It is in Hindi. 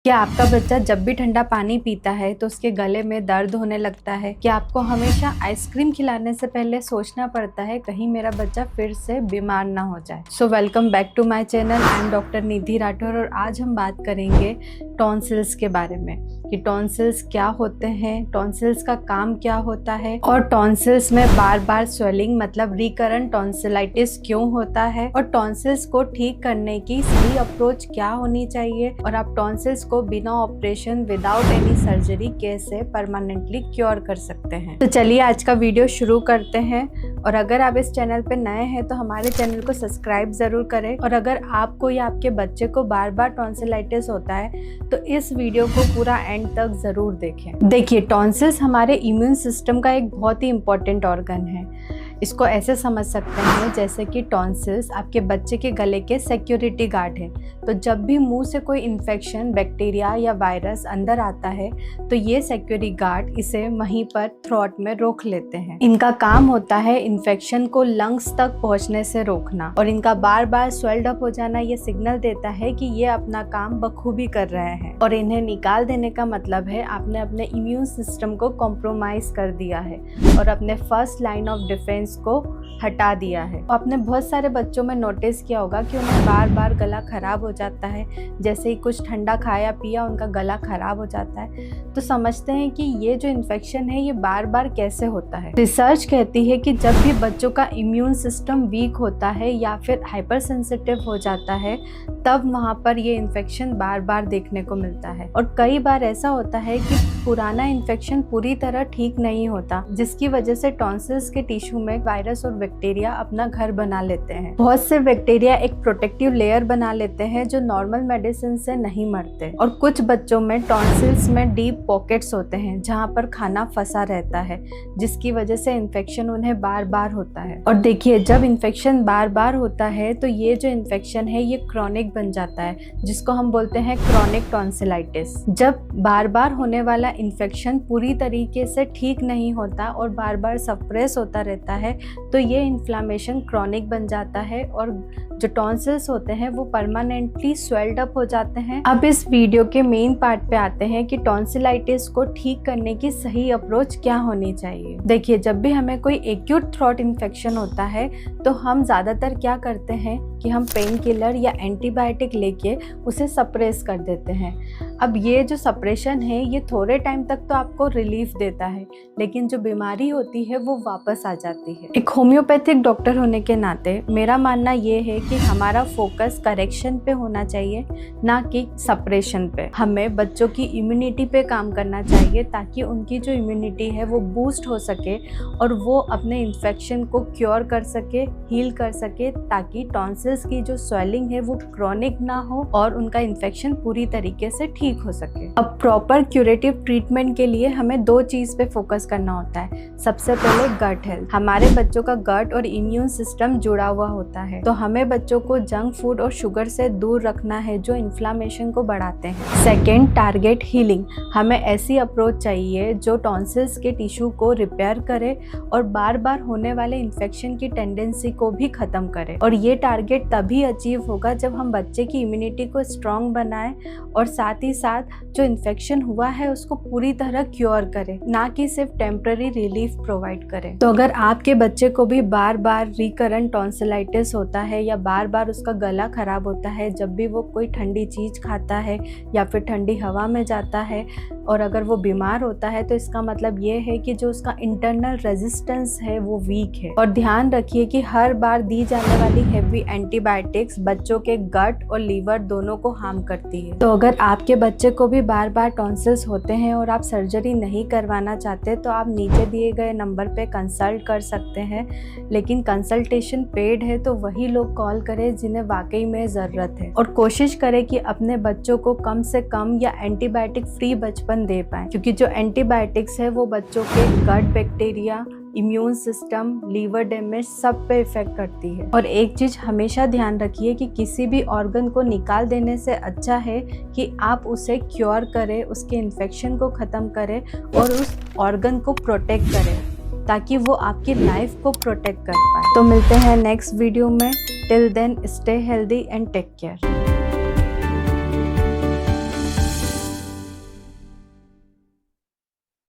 क्या आपका बच्चा जब भी ठंडा पानी पीता है तो उसके गले में दर्द होने लगता है? क्या आपको हमेशा आइसक्रीम खिलाने से पहले सोचना पड़ता है कहीं मेरा बच्चा फिर से बीमार ना हो जाए? So welcome back to my channel. I am doctor Nidhi Rathore और आज हम बात करेंगे टॉन्सिल्स के बारे में कि टॉन्सिल्स क्या होते हैं, टॉन्सिल्स का काम क्या होता है और टॉन्सिल्स में बार बार स्वेलिंग मतलब रिकरेंट टॉन्सिलाइटिस क्यों होता है और टॉन्सिल्स को ठीक करने की सही अप्रोच क्या होनी चाहिए और आप टॉन्सिल्स को बिना ऑपरेशन विदाउट एनी सर्जरी कैसे परमानेंटली क्योर कर सकते हैं। तो चलिए आज का वीडियो शुरू करते हैं। और अगर आप इस चैनल पे नए हैं तो हमारे चैनल को सब्सक्राइब जरूर करें। और अगर आपको या आपके बच्चे को बार बार टॉन्सिलाइटिस होता है तो इस वीडियो को पूरा एंड तक जरूर देखें। देखिए, टॉन्सिल्स हमारे इम्यून सिस्टम का एक बहुत ही इंपॉर्टेंट ऑर्गन है। इसको ऐसे समझ सकते हैं जैसे कि टॉन्सिल्स आपके बच्चे के गले के सिक्योरिटी गार्ड है। तो जब भी मुंह से कोई इन्फेक्शन, बैक्टीरिया या वायरस अंदर आता है तो ये सिक्योरिटी गार्ड इसे वहीं पर थ्रोट में रोक लेते हैं। इनका काम होता है इन्फेक्शन को लंग्स तक पहुंचने से रोकना और इनका बार बार स्वेल्ड अप हो जाना ये सिग्नल देता है कि ये अपना काम बखूबी कर रहे हैं और इन्हें निकाल देने का मतलब है आपने अपने इम्यून सिस्टम को कॉम्प्रोमाइज कर दिया है और अपने फर्स्ट लाइन ऑफ डिफेंस को हटा दिया है। आपने बहुत सारे बच्चों में नोटिस किया होगा कि उन्हें बार बार गला खराब हो जाता है, जैसे ही कुछ ठंडा खाया पिया उनका गला खराब हो जाता है। तो समझते हैं कि ये जो इन्फेक्शन है ये बार बार कैसे होता है। रिसर्च कहती है कि जब भी बच्चों का इम्यून सिस्टम वीक होता है या फिर हाइपर सेंसिटिव हो जाता है तब वहाँ पर ये इन्फेक्शन बार बार देखने को मिलता है। और कई बार ऐसा होता है कि पुराना इन्फेक्शन पूरी तरह ठीक नहीं होता, जिसकी वजह से टॉन्सिल्स के टिश्यू में वायरस और बैक्टीरिया अपना घर बना लेते हैं। बहुत से बैक्टीरिया एक प्रोटेक्टिव लेयर बना लेते हैं जो नॉर्मल मेडिसिन से नहीं मरते। और कुछ बच्चों में टॉन्सिल्स में डीप पॉकेट्स होते हैं जहाँ पर खाना फंसा रहता है, जिसकी वजह से इन्फेक्शन उन्हें बार बार होता है। और देखिए, जब इन्फेक्शन बार बार होता है तो ये जो इन्फेक्शन है ये क्रॉनिक बन जाता है, जिसको हम बोलते हैं क्रॉनिक टॉन्सिलाइटिस। जब बार बार होने वाला इन्फेक्शन पूरी तरीके से ठीक नहीं होता और बार बार सप्रेस होता रहता है तो ये इन्फ्लामेशन क्रॉनिक बन जाता है और जो टॉन्सिल्स होते हैं वो परमानेंटली स्वेल्ड अप हो जाते हैं। अब इस वीडियो के मेन पार्ट पे आते हैं कि टॉन्सिलाइटिस को ठीक करने की सही अप्रोच क्या होनी चाहिए। देखिए, जब भी हमें कोई एक्यूट थ्रोट इन्फेक्शन होता है तो हम ज़्यादातर क्या करते हैं कि हम पेन किलर या एंटीबायोटिक लेके उसे सप्रेस कर देते हैं। अब ये जो सप्रेशन है ये थोड़े टाइम तक तो आपको रिलीफ देता है, लेकिन जो बीमारी होती है वो वापस आ जाती है। एक होम्योपैथिक डॉक्टर होने के नाते मेरा मानना ये है कि हमारा फोकस करेक्शन पे होना चाहिए, ना कि सप्रेशन पे। हमें बच्चों की इम्यूनिटी पे काम करना चाहिए ताकि उनकी जो इम्यूनिटी है वो बूस्ट हो सके और वो अपने इन्फेक्शन को क्योर कर सके, हील कर सके, ताकि टॉन्सिल्स की जो स्वेलिंग है वो क्रॉनिक ना हो और उनका इन्फेक्शन पूरी तरीके से ठीक हो सके। अब प्रॉपर क्यूरेटिव ट्रीटमेंट के लिए हमें दो चीज पे फोकस करना होता है। सबसे पहले गट हेल्थ। हमारे बच्चों का गट और इम्यून सिस्टम जुड़ा हुआ होता है, तो हमें बच्चों को जंक फूड और शुगर से दूर रखना है जो इन्फ्लामेशन को बढ़ाते हैं। Second, target healing. हमें ऐसी अप्रोच चाहिए जो टॉन्सिल्स के टिश्यू को रिपेयर करे और बार बार होने वाले इन्फेक्शन की टेंडेंसी को भी खत्म करे। और ये टारगेट तभी अचीव होगा जब हम बच्चे की इम्यूनिटी को स्ट्रॉन्ग बनाएं और साथ ही साथ जो इन्फेक्शन हुआ है उसको पूरी तरह क्योर करें, ना कि सिर्फ टेम्पररी रिलीफ प्रोवाइड करें। तो अगर आपके बच्चे को भी बार बार रिकरेंट टॉन्सिलाइटिस होता है या बार बार उसका गला खराब होता है जब भी वो कोई ठंडी चीज खाता है या फिर ठंडी हवा में जाता है और अगर वो बीमार होता है तो इसका मतलब ये है कि जो उसका इंटरनल रेजिस्टेंस है वो वीक है। और ध्यान रखिए कि हर बार दी जाने वाली हेवी एंटीबायोटिक्स बच्चों के गट और लीवर दोनों को हार्म करती है। तो अगर आपके बच्चे को भी बार बार टॉन्सिल्स होते हैं और आप सर्जरी नहीं करवाना चाहते तो आप नीचे दिए गए नंबर पे कंसल्ट कर सकते हैं, लेकिन कंसल्टेशन पेड है तो वही लोग कॉल करें जिन्हें वाकई में ज़रूरत है। और कोशिश करें कि अपने बच्चों को कम से कम या एंटीबायोटिक फ्री बचपन दे पाएं, क्योंकि जो एंटीबायोटिक्स है वो बच्चों के gut bacteria, immune system, liver damage सब पे इफेक्ट करती है। और एक चीज हमेशा ध्यान रखिए कि किसी भी ऑर्गन को निकाल देने से अच्छा है कि आप उसे क्योर करें, उसके इन्फेक्शन को ख़त्म करें और उस ऑर्गन को प्रोटेक्ट करें ताकि वो आपकी लाइफ को प्रोटेक्ट कर पाए। तो मिलते हैं नेक्स्ट वीडियो में। Till then stay healthy and take care.